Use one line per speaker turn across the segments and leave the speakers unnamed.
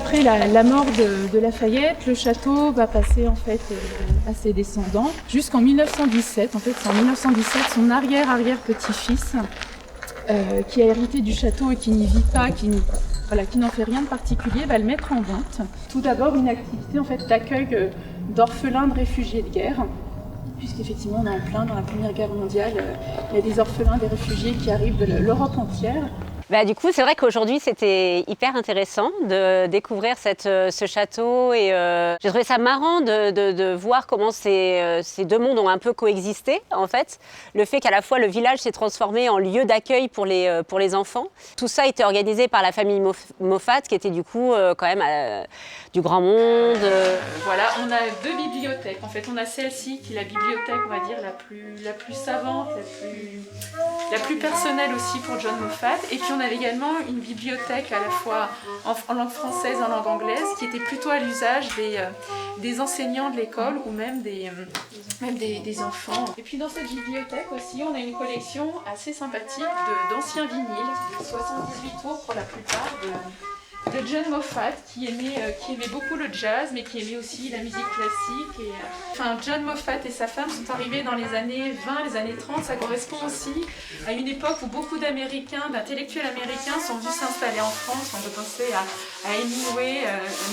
après la mort de Lafayette, le château va passer en fait à ses descendants jusqu'en 1917. En fait, c'est en 1917 son arrière-petit-fils qui a hérité du château et qui n'y vit pas, qui n'en fait rien de particulier, va le mettre en vente. Tout d'abord, une activité en fait d'accueil d'orphelins de réfugiés de guerre, puisqu'effectivement on est en plein dans la Première Guerre mondiale, il y a des orphelins, des réfugiés qui arrivent de l'Europe entière.
Du coup, c'est vrai qu'aujourd'hui, c'était hyper intéressant de découvrir ce château et j'ai trouvé ça marrant de voir comment ces deux mondes ont un peu coexisté, en fait. Le fait qu'à la fois le village s'est transformé en lieu d'accueil pour les enfants. Tout ça a été organisé par la famille Moffat, qui était du coup quand même du grand monde.
Voilà, on a deux bibliothèques. En fait, on a celle-ci qui est la bibliothèque, on va dire, la plus savante, la plus personnelle aussi pour John Moffat. Et puis on avait également une bibliothèque à la fois en langue française et en langue anglaise qui était plutôt à l'usage des enseignants de l'école ou même des enfants. Et puis dans cette bibliothèque aussi, on a une collection assez sympathique d'anciens vinyles, de 78 tours pour la plupart, de John Moffat qui aimait beaucoup le jazz mais qui aimait aussi la musique classique. John Moffat et sa femme sont arrivés dans les années 20, les années 30. Ça correspond aussi à une époque où beaucoup d'intellectuels américains sont venus s'installer en France. On peut penser à Hemingway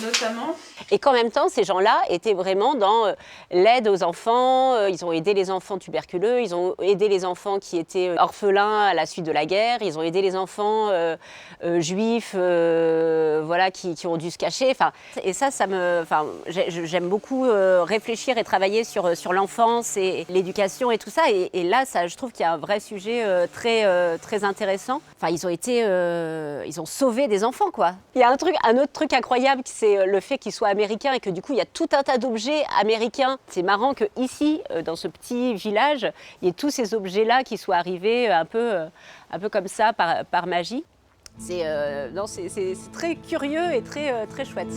notamment.
Et qu'en même temps, ces gens-là étaient vraiment dans l'aide aux enfants. Ils ont aidé les enfants tuberculeux, ils ont aidé les enfants qui étaient orphelins à la suite de la guerre, ils ont aidé les enfants juifs qui ont dû se cacher. Et ça j'aime beaucoup réfléchir et travailler sur l'enfance et l'éducation et tout ça. Et là, je trouve qu'il y a un vrai sujet très intéressant. Ils ont sauvé des enfants, quoi. Il y a un autre truc incroyable, c'est le fait qu'ils soient américains et que du coup, il y a tout un tas d'objets américains. C'est marrant qu'ici, dans ce petit village, il y ait tous ces objets-là qui soient arrivés un peu comme ça, par magie. C'est très curieux et très chouette.